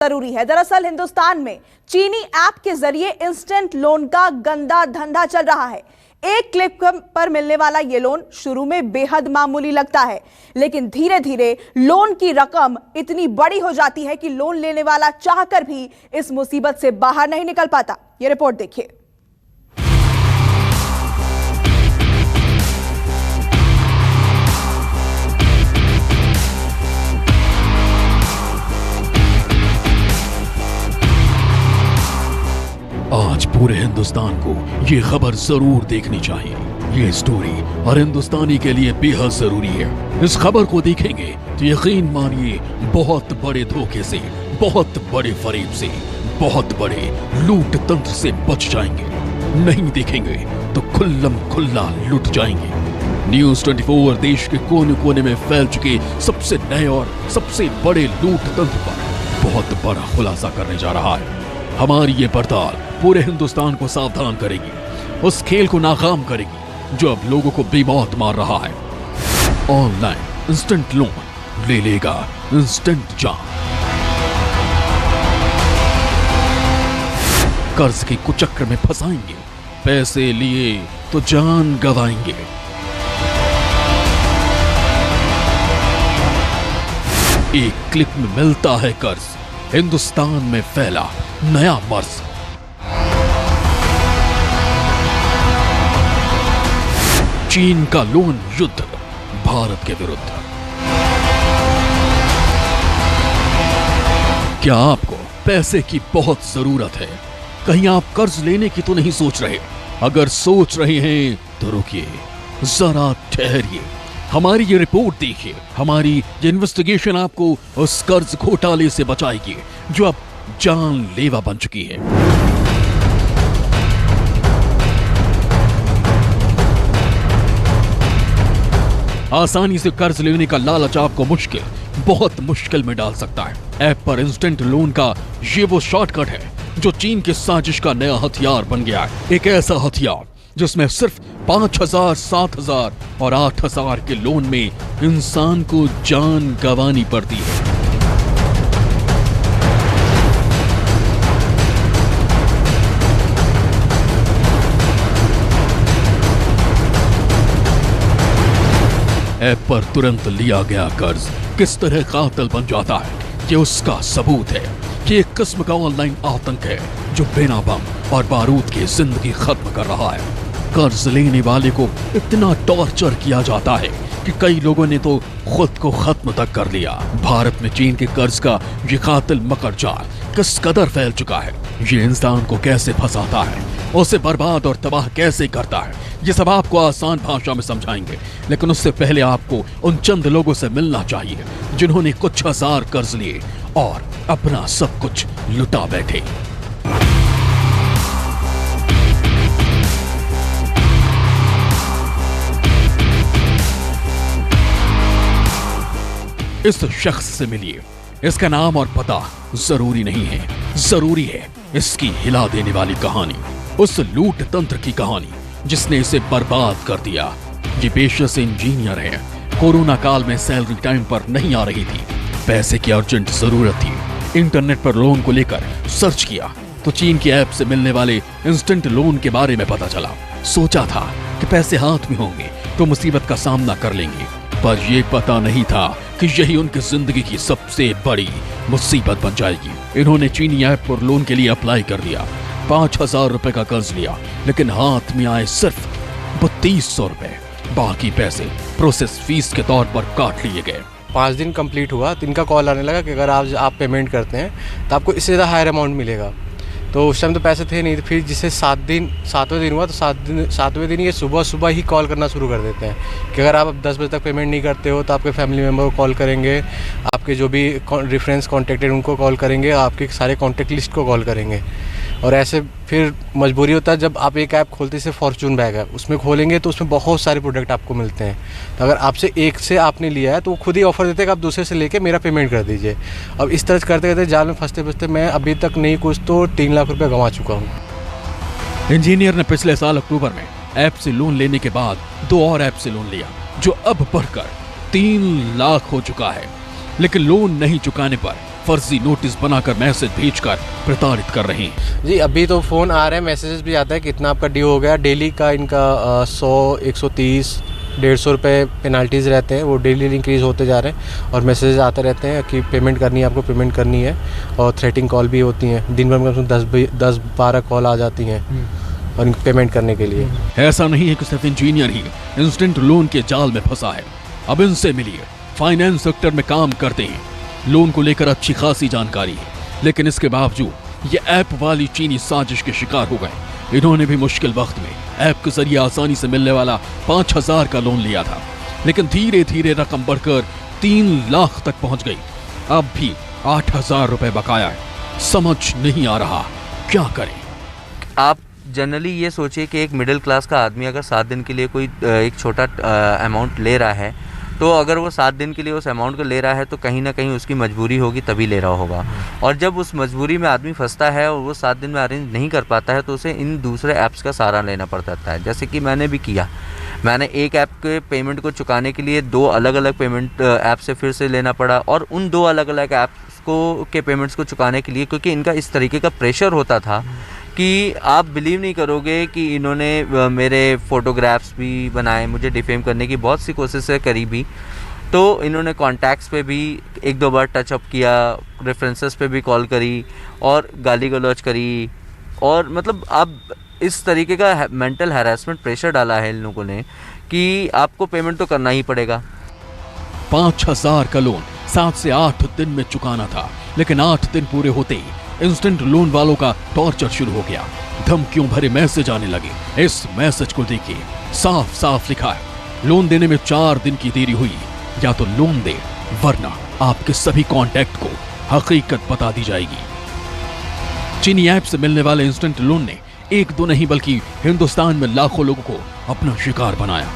जरूरी है। दरअसल हिंदुस्तान में चीनी ऐप के जरिए इंस्टेंट लोन का गंदा धंधा चल रहा है। एक क्लिक पर मिलने वाला ये लोन शुरू में बेहद मामूली लगता है, लेकिन धीरे धीरे लोन की रकम इतनी बड़ी हो जाती है कि लोन लेने वाला चाहकर भी इस मुसीबत से बाहर नहीं निकल पाता। ये रिपोर्ट देखिए। आज पूरे हिंदुस्तान को ये खबर जरूर देखनी चाहिए। ये स्टोरी और हिंदुस्तानी के लिए बेहद जरूरी है। इस खबर को देखेंगे तो यकीन मानिए बहुत बड़े धोखे से, बहुत बड़े फरेब से, बहुत बड़े लूट तंत्र से बच जाएंगे। नहीं देखेंगे तो खुल्लम खुल्ला लुट जाएंगे। न्यूज़ 24 देश के कोने कोने में फैल चुके सबसे नए और सबसे बड़े लूट तंत्र पर बहुत बड़ा खुलासा करने जा रहा है। हमारी ये पड़ताल पूरे हिंदुस्तान को सावधान करेगी, उस खेल को नाकाम करेगी जो अब लोगों को बेमौत मार रहा है। ऑनलाइन इंस्टेंट लोन ले लेगा इंस्टेंट जान। कर्ज के कुचक्र में फंसाएंगे, पैसे लिए तो जान गंवाएंगे। एक क्लिक में मिलता है कर्ज, हिंदुस्तान में फैला नया मर्ज। चीन का लोन युद्ध भारत के विरुद्ध। क्या आपको पैसे की बहुत जरूरत है? कहीं आप कर्ज लेने की तो नहीं सोच रहे? अगर सोच रहे हैं तो रुकिए, जरा ठहरिए, हमारी ये रिपोर्ट देखिए। हमारी ये इन्वेस्टिगेशन आपको उस कर्ज घोटाले से बचाएगी जो अब जानलेवा बन चुकी है। आसानी से कर्ज लेने का लालच आपको बहुत मुश्किल में डाल सकता है। ऐप पर इंस्टेंट लोन का ये वो शॉर्टकट है जो चीन की साजिश का नया हथियार बन गया है। एक ऐसा हथियार जिसमें सिर्फ 5,000, 7,000 और 8,000 के लोन में इंसान को जान गंवानी पड़ती है। ऐप पर तुरंत लिया गया कर्ज किस तरह कातिल बन जाता है, ये उसका सबूत है। ये एक किस्म का ऑनलाइन आतंक है जो बिना बम और बारूद की जिंदगी खत्म कर रहा है। कर्ज लेने वाले को इतना टॉर्चर किया जाता है कि कई लोगों ने तो खुद को खत्म तक कर लिया। भारत में चीन के कर्ज का ये कातिल मकर जाल किस कदर फैल चुका है, ये इंसान को कैसे फंसाता है, उसे बर्बाद और तबाह कैसे करता है, ये सब आपको आसान भाषा में समझाएंगे। लेकिन उससे पहले आपको उन चंद लोगों से मिलना चाहिए जिन्होंने कुछ हजार कर्ज लिए और अपना सब कुछ लुटा बैठे। इस शख्स से मिलिए। इसका नाम और पता जरूरी नहीं है, जरूरी है इसकी हिला देने वाली कहानी, उस लूट तंत्र की कहानी जिसने इसे बर्बाद कर दिया। ये पेशे से इंजीनियर है। कोरोना काल में सैलरी टाइम पर नहीं आ रही थी, पैसे की अर्जेंट जरूरत थी। इंटरनेट पर लोन को लेकर सर्च किया तो चीन की ऐप से मिलने वाले इंस्टेंट लोन के बारे में पता चला। सोचा था कि पैसे हाथ में होंगे तो मुसीबत का सामना कर लेंगे, पर यह पता नहीं था कि यही उनकी जिंदगी की सबसे बड़ी मुसीबत बन जाएगी। इन्होंने चीनी ऐप पर लोन के लिए अप्लाई कर दिया, 5,000 रुपए का कर्ज लिया, लेकिन हाथ में आए सिर्फ 3200 रुपए। बाकी पैसे प्रोसेस फीस के तौर पर काट लिए गए। 5 दिन कंप्लीट हुआ तो इनका कॉल आने लगा कि अगर आप पेमेंट करते हैं तो आपको इससे ज़्यादा हायर अमाउंट मिलेगा। तो उस टाइम तो पैसे थे नहीं। तो फिर जिससे 7वें दिन हुआ तो 7वें दिन ये सुबह ही कॉल करना शुरू कर देते हैं कि अगर आप 10 बजे तक पेमेंट नहीं करते हो तो आपके फैमिली मेम्बर को कॉल करेंगे, आपके जो भी रेफरेंस कॉन्टेक्टेड उनको कॉल करेंगे, आपके सारे कॉन्टेक्ट लिस्ट को कॉल करेंगे। और ऐसे फिर मजबूरी होता है जब आप एक ऐप खोलते जैसे फॉर्चून बैग है, उसमें खोलेंगे तो उसमें बहुत सारे प्रोडक्ट आपको मिलते हैं। तो अगर आपसे एक से आपने लिया है तो वो खुद ही ऑफर देते हैं कि आप दूसरे से लेके मेरा पेमेंट कर दीजिए। अब इस तरह करते करते जाल में फंसते मैं अभी तक नहीं कुछ तो 3 लाख रुपये गंवा चुका हूँ। इंजीनियर ने पिछले साल अक्टूबर में ऐप से लोन लेने के बाद 2 और ऐप से लोन लिया जो अब बढ़कर 3 लाख हो चुका है। लेकिन लोन नहीं चुकाने पर फर्जी नोटिस बनाकर मैसेज भेजकर प्रताड़ित कर रहे हैं। जी अभी तो फ़ोन आ रहे हैं, मैसेजेस भी आता है कितना आपका ड्यू हो गया। डेली का इनका 100, 130, 150 रुपये पेनल्टीज़ रहते हैं, वो डेली इंक्रीज़ होते जा रहे हैं। और मैसेजेस आते रहते हैं कि पेमेंट करनी है, आपको पेमेंट करनी है। और थ्रेटिंग कॉल भी होती हैं, दिन भर में 10-12 कॉल आ जाती हैं और पेमेंट करने के लिए। ऐसा नहीं है कि सिर्फ इंजीनियर ही इंस्टेंट लोन के जाल में फंसा है। अब इनसे मिलिए, फाइनेंस सेक्टर में काम करते हैं, लोन को लेकर अच्छी खासी जानकारी है, लेकिन इसके बावजूद ये ऐप वाली चीनी साजिश के शिकार हो गए। इन्होंने भी मुश्किल वक्त में ऐप के जरिए आसानी से मिलने वाला 5,000 का लोन लिया था, लेकिन धीरे धीरे रकम बढ़कर 3 लाख तक पहुंच गई। अब भी 8,000 रुपए बकाया है। समझ नहीं आ रहा क्या करें। आप जनरली ये सोचिए कि एक मिडिल क्लास का आदमी अगर 7 दिन के लिए कोई एक छोटा अमाउंट ले रहा है, तो अगर वो 7 दिन के लिए उस अमाउंट को ले रहा है तो कहीं ना कहीं उसकी मजबूरी होगी, तभी ले रहा होगा। और जब उस मजबूरी में आदमी फंसता है और वो 7 दिन में अरेंज नहीं कर पाता है, तो उसे इन दूसरे ऐप्स का सहारा लेना पड़ता है। जैसे कि मैंने भी किया, मैंने एक ऐप के पेमेंट को चुकाने के लिए 2 अलग अलग पेमेंट ऐप से फिर से लेना पड़ा। और उन 2 अलग अलग ऐप्स को के पेमेंट्स को चुकाने के लिए, क्योंकि इनका इस तरीके का प्रेशर होता था कि आप बिलीव नहीं करोगे कि इन्होंने मेरे फ़ोटोग्राफ्स भी बनाए, मुझे डिफेम करने की बहुत सी कोशिशें करी भी। तो इन्होंने कॉन्टैक्ट्स पे भी 1-2 बार टचअप किया, रेफरेंसेस पे भी कॉल करी और गाली गलौज करी। और मतलब अब इस तरीके का मेंटल हैरेसमेंट प्रेशर डाला है इन लोगों ने कि आपको पेमेंट तो करना ही पड़ेगा। 5,000 का लोन 7 से 8 दिन में चुकाना था, लेकिन 8 दिन पूरे होते ही इंस्टेंट लोन वालों का टॉर्चर शुरू हो गया। धमकियों भरे मैसेज आने लगे। इस मैसेज को देखिए, साफ साफ लिखा है, लोन देने में 4 दिन की देरी हुई, या तो लोन दे वरना आपके सभी कॉन्टैक्ट को हकीकत बता दी जाएगी। चीनी ऐप से मिलने वाले इंस्टेंट लोन ने 1-2 नहीं बल्कि हिंदुस्तान में लाखों लोगों को अपना शिकार बनाया।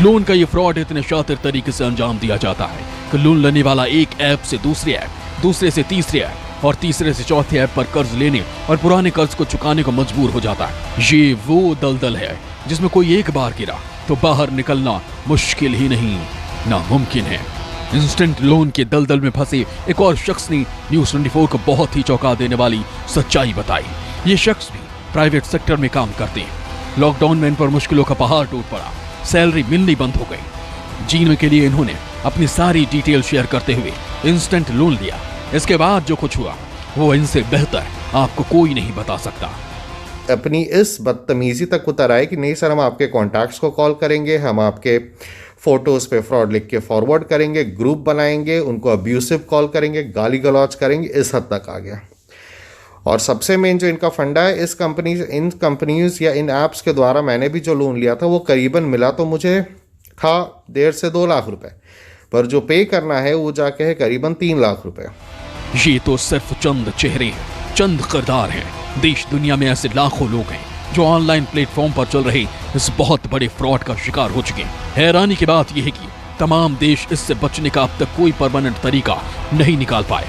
लोन का ये फ्रॉड इतने शातिर तरीके से अंजाम दिया जाता है कि लोन लेने वाला एक ऐप से दूसरे ऐप, दूसरे से तीसरे ऐप और तीसरे से चौथे ऐप पर कर्ज लेने और पुराने कर्ज को चुकाने को मजबूर हो जाता है। ये वो दलदल है जिसमें कोई एक बार गिरा तो बाहर निकलना मुश्किल ही नहीं, नामुमकिन है। इंस्टेंट लोन के दलदल में फंसे एक और शख्स ने न्यूज़ 24 को बहुत ही चौंका देने वाली सच्चाई बताई। ये शख्स भी प्राइवेट सेक्टर में काम करते हैं। लॉकडाउन में इन पर मुश्किलों का पहाड़ टूट पड़ा, सैलरी मिलनी बंद हो गई। जीने के लिए इन्होंने अपनी सारी डिटेल शेयर करते हुए इंस्टेंट लोन लिया। इसके बाद जो कुछ हुआ वो इनसे बेहतर आपको कोई नहीं बता सकता। अपनी इस बदतमीजी तक उतर आए कि नहीं सर, हम आपके कॉन्टैक्ट्स को कॉल करेंगे, हम आपके फ़ोटोज़ पे फ्रॉड लिख के फॉरवर्ड करेंगे, ग्रुप बनाएंगे, उनको अब्यूसिव कॉल करेंगे, गाली गलौज करेंगे, इस हद तक आ गया। और सबसे मेन जो इनका फंडा है, इन कंपनीज या इन ऐप्स के द्वारा मैंने भी जो लोन लिया था वो करीबन मिला तो मुझे था 1.5 से 2 लाख रुपए, पर जो पे करना है वो जाके है करीबन 3 लाख रुपए। ये तो सिर्फ चंद चेहरे हैं, चंद किरदार हैं। देश दुनिया में ऐसे लाखों लोग हैं जो ऑनलाइन प्लेटफॉर्म पर चल रहे इस बहुत बड़े फ्रॉड का शिकार हो चुके हैं। हैरानी की बात यह है कि तमाम देश इससे बचने का अब तक कोई परमानेंट तरीका नहीं निकाल पाए।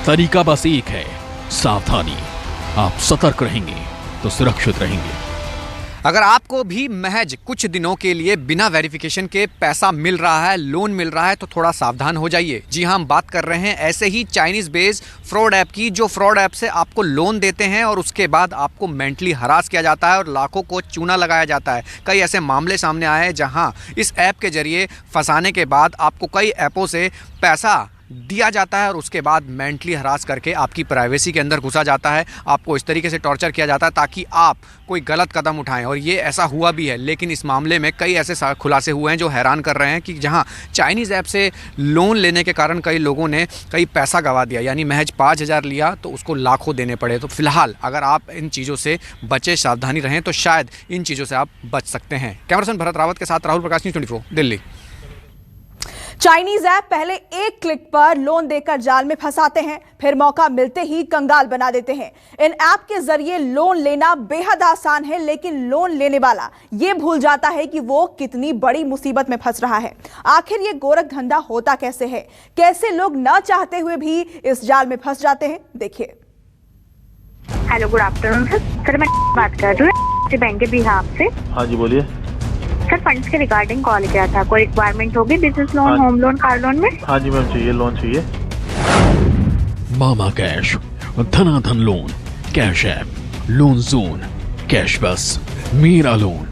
तरीका बस एक है, सावधानी। आप सतर्क रहेंगे तो सुरक्षित रहेंगे। अगर आपको भी महज कुछ दिनों के लिए बिना वेरिफिकेशन के पैसा मिल रहा है, लोन मिल रहा है, तो थोड़ा सावधान हो जाइए। जी हाँ, हम बात कर रहे हैं ऐसे ही चाइनीज़ बेस्ड फ्रॉड ऐप की, जो फ्रॉड ऐप से आपको लोन देते हैं और उसके बाद आपको मेंटली हरास किया जाता है और लाखों को चूना लगाया जाता है। कई ऐसे मामले सामने आए हैं जहाँ इस ऐप के जरिए फंसाने के बाद आपको कई ऐपों से पैसा दिया जाता है और उसके बाद मेंटली हरास करके आपकी प्राइवेसी के अंदर घुसा जाता है। आपको इस तरीके से टॉर्चर किया जाता है ताकि आप कोई गलत कदम उठाएं, और ये ऐसा हुआ भी है। लेकिन इस मामले में कई ऐसे खुलासे हुए हैं जो हैरान कर रहे हैं कि जहां चाइनीज़ ऐप से लोन लेने के कारण कई लोगों ने कई पैसा गंवा दिया, यानी महज 5,000 लिया तो उसको लाखों देने पड़े। तो फिलहाल अगर आप इन चीज़ों से बचे, सावधानी रहें, तो शायद इन चीज़ों से आप बच सकते हैं। कैमरामैन भरत रावत के साथ Rahul Prakash, news 24 Delhi. Chinese app पहले एक क्लिक पर लोन देकर जाल में फंसाते हैं, फिर मौका मिलते ही कंगाल बना देते हैं। इन ऐप के जरिए लोन लेना बेहद आसान है, लेकिन लोन लेने वाला ये भूल जाता है कि वो कितनी बड़ी मुसीबत में फंस रहा है। आखिर ये गोरख धंधा होता कैसे है, कैसे लोग न चाहते हुए भी इस जाल में फंस जाते हैं, देखिए। Hello, good afternoon sir. मैं बात कर रही हूँ बैंक के बिहाफ से। हाँ जी, बोलिए सर। फंड्स के रिगार्डिंग कॉल किया था। कोई रिक्वायरमेंट होगी business loan, home loan, car loan में? हाँ जी मैम, चाहिए, लोन चाहिए। Mama cash, Dhanadhan loan, cash app, loan zone, cash bus, Mera loan,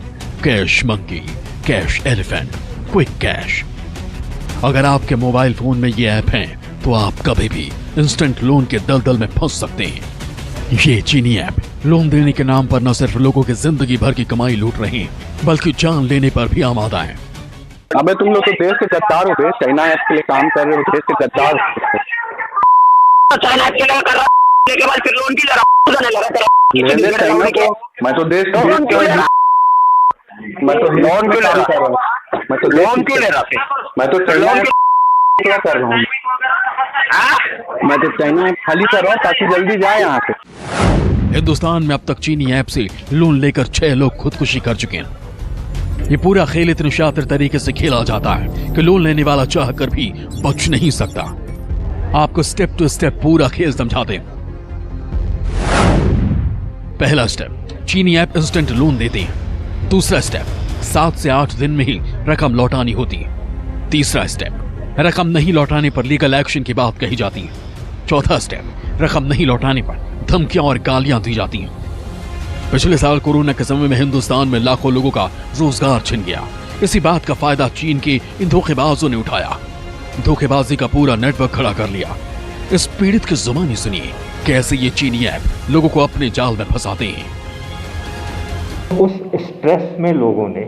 cash monkey, cash elephant, quick cash. अगर आपके मोबाइल फोन में ये ऐप हैं तो आप कभी भी इंस्टेंट लोन के दलदल में फंस सकते हैं। ये चीनी ऐप लोन देने के नाम पर न सिर्फ लोगों की जिंदगी भर की कमाई लूट रहे हैं बल्कि जान लेने पर भी आमादा है। अबे तुम लोग तो देश के गद्दार हो बे, चाइना ऐप के लिए काम कर रहे हो, देश के गद्दार हो। चाइना ऐप के लिए कर रहा है के बाद फिर लोन की जरा जाने लगा तेरा चाइना को मैं तो देश लोन क्यों ले रहा मैं तो लोन क्यों ले रहा हूं, मैं तो लोन क्यों ले रहा है मैं तो लोन क्या कर रहा हूँ, मैं तो चाइना ऐप खाली कर रहा हूँ ताकि जल्दी जाए यहाँ से। हिंदुस्तान में अब तक चीनी ऐप से लोन लेकर 6 लोग खुदकुशी कर चुके हैं। ये पूरा खेल इतने शातिर तरीके से खेला जाता है कि लोन लेने वाला चाह कर भी बच नहीं सकता। आपको स्टेप टू स्टेप पूरा खेल समझाते हैं। पहला स्टेप, चीनी ऐप इंस्टेंट लोन देते हैं। दूसरा स्टेप, 7 से 8 दिन में ही रकम लौटानी होती है। तीसरा स्टेप, रकम नहीं लौटाने पर लीगल एक्शन की बात कही जाती है। चौथा स्टेप, रकम नहीं लौटाने पर धमकियां और गालियां दी जाती हैं। पिछले साल कोरोना के समय में हिंदुस्तान में लाखों लोगों का रोजगार छिन गया। इसी बात का फायदा चीन के इन धोखेबाजों ने उठाया, धोखेबाजी का पूरा नेटवर्क खड़ा कर लिया। इस पीड़ित की जुबानी सुनिए कैसे ये चीनी ऐप लोगों को अपने जाल में फंसाते हैं। उस स्ट्रेस में लोगों ने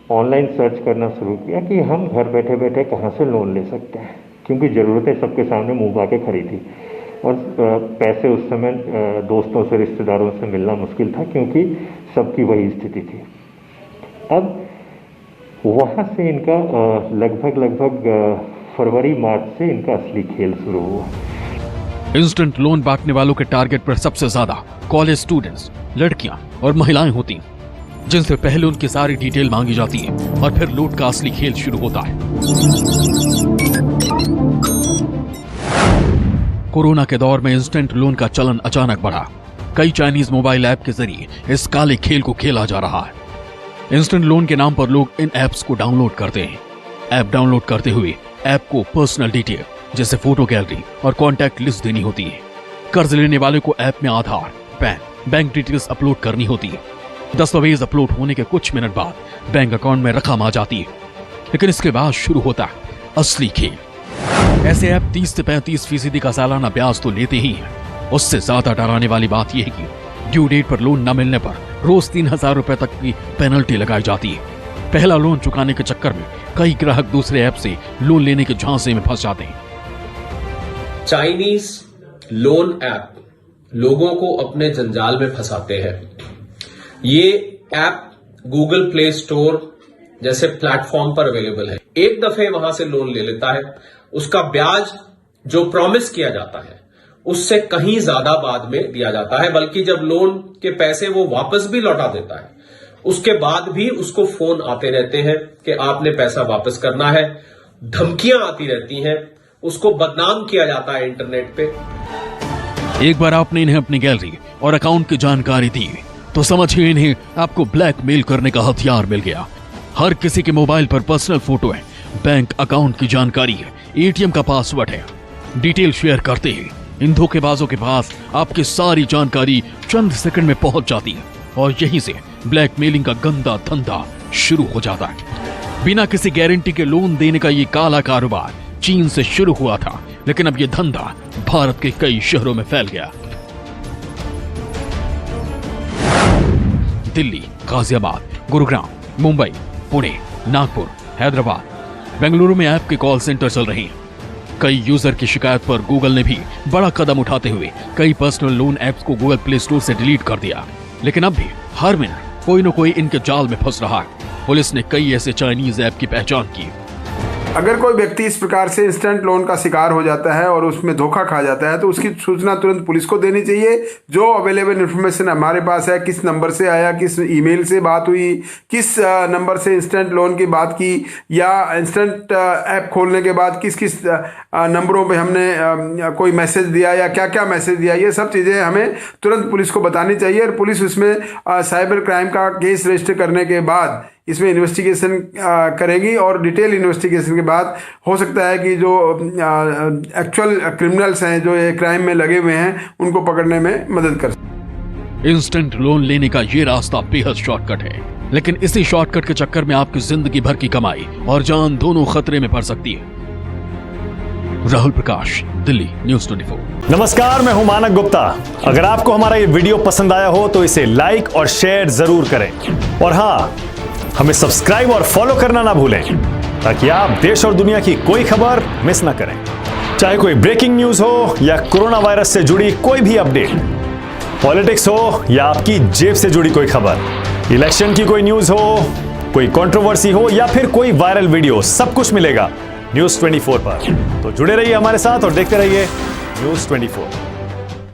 ऑनलाइन सर्च करना शुरू किया कि हम घर बैठे बैठे कहाँ से लोन ले सकते हैं, क्योंकि ज़रूरतें सबके सामने मुंह भाके खड़ी थी और पैसे उस समय दोस्तों से रिश्तेदारों से मिलना मुश्किल था क्योंकि सबकी वही स्थिति थी। अब वहाँ से इनका लगभग फरवरी मार्च से इनका असली खेल शुरू हुआ। इंस्टेंट लोन बांटने वालों के टारगेट पर सबसे ज्यादा कॉलेज स्टूडेंट्स, लड़कियां और महिलाएं होती हैं, जिनसे पहले उनकी सारी डिटेल मांगी जाती है और फिर लूट का असली खेल शुरू होता है। कोरोना के दौर में इंस्टेंट लोन का चलन अचानक बढ़ा। कई चाइनीज मोबाइल ऐप के जरिए इस काले खेल को खेला जा रहा है। इंस्टेंट लोन के नाम पर लोग इन ऐप्स को डाउनलोड करते हैं। ऐप डाउनलोड करते हुए ऐप को पर्सनल डिटेल जैसे फोटो गैलरी और कॉन्टैक्ट लिस्ट देनी होती है। कर्ज लेने वाले को ऐप में आधार, पैन, बैंक डिटेल्स अपलोड करनी होती है। दस्तावेज अपलोड होने के कुछ मिनट बाद बैंक अकाउंट में रकम आ जाती है। लेकिन इसके बाद शुरू होता है असली खेल। ऐसे ऐप 30 से 35% का सालाना ब्याज तो लेते ही हैं। उससे ज्यादा डराने वाली बात यह है कि ड्यू डेट पर लोन न मिलने पर रोज 3000 रुपए तक की पेनल्टी लगाई जाती है। पहला लोन चुकाने के चक्कर में कई ग्राहक दूसरे ऐप से लोन लेने के झांसे में फंस जाते हैं। चाइनीज लोन ऐप लोगों को अपने जंजाल में फंसाते हैं। ये ऐप गूगल प्ले स्टोर जैसे प्लेटफॉर्म पर अवेलेबल है। एक दफे वहां से लोन ले लेता है, उसका ब्याज जो प्रॉमिस किया जाता है उससे कहीं ज्यादा बाद में दिया जाता है, बल्कि जब लोन के पैसे वो वापस भी लौटा देता है उसके बाद भी उसको फोन आते रहते हैं कि आपने पैसा वापस करना है। धमकियां आती रहती हैं, उसको बदनाम किया जाता है इंटरनेट पे। एक बार आपने इन्हें अपनी गैलरी और अकाउंट की जानकारी दी तो समझिए इन्हें आपको ब्लैकमेल करने का हथियार मिल गया। हर किसी के मोबाइल पर पर्सनल फोटो है, बैंक अकाउंट की जानकारी है, एटीएम का पासवर्ड है। डिटेल शेयर करते ही इन धोखेबाजों के पास आपकी सारी जानकारी चंद सेकंड में पहुंच जाती है और यहीं से ब्लैकमेलिंग का गंदा धंधा शुरू हो जाता है। बिना किसी गारंटी के लोन देने का ये काला कारोबार चीन से शुरू हुआ था, लेकिन अब ये धंधा भारत के कई शहरों में फैल गया। दिल्ली, गाजियाबाद, गुरुग्राम, मुंबई, पुणे, नागपुर, हैदराबाद, बेंगलुरु में ऐप के कॉल सेंटर चल रहे हैं। कई यूजर की शिकायत पर गूगल ने भी बड़ा कदम उठाते हुए कई पर्सनल लोन ऐप्स को गूगल प्ले स्टोर से डिलीट कर दिया। लेकिन अब भी हर मिनट कोई न कोई इनके जाल में फंस रहा है। पुलिस ने कई ऐसे चाइनीज ऐप की पहचान की। अगर कोई व्यक्ति इस प्रकार से इंस्टेंट लोन का शिकार हो जाता है और उसमें धोखा खा जाता है तो उसकी सूचना तुरंत पुलिस को देनी चाहिए। जो अवेलेबल इन्फॉर्मेशन हमारे पास है, किस नंबर से आया, किस ईमेल से बात हुई, किस नंबर से इंस्टेंट लोन की बात की, या इंस्टेंट ऐप खोलने के बाद किस किस नंबरों पे हमने कोई मैसेज दिया या क्या क्या मैसेज दिया, ये सब चीज़ें हमें तुरंत पुलिस को बतानी चाहिए। और पुलिस उसमें साइबर क्राइम का केस रजिस्टर करने के बाद इसमें इन्वेस्टिगेशन करेगी और डिटेल इन्वेस्टिगेशन के बाद हो सकता है कि जो एक्चुअल क्रिमिनल्स हैं जो ये क्राइम में लगे हुए हैं उनको पकड़ने में मदद कर सके। इंस्टेंट लोन लेने का ये रास्ता बेहद शॉर्टकट है, लेकिन इसी शॉर्टकट के चक्कर में आपकी जिंदगी भर की कमाई और जान दोनों खतरे में पड़ सकती है। राहुल प्रकाश, दिल्ली न्यूज़ 24। नमस्कार, मैं हूं मानक गुप्ता। अगर आपको हमारा ये वीडियो पसंद आया हो तो इसे लाइक और शेयर जरूर करें और हाँ, हमें सब्सक्राइब और फॉलो करना ना भूलें ताकि आप देश और दुनिया की कोई खबर मिस ना करें। चाहे कोई ब्रेकिंग न्यूज हो या कोरोना वायरस से जुड़ी कोई भी अपडेट, पॉलिटिक्स हो या आपकी जेब से जुड़ी कोई खबर, इलेक्शन की कोई न्यूज हो, कोई कंट्रोवर्सी हो या फिर कोई वायरल वीडियो, सब कुछ मिलेगा न्यूज़ 24 पर। तो जुड़े रहिए हमारे साथ और देखते रहिए न्यूज़ 24।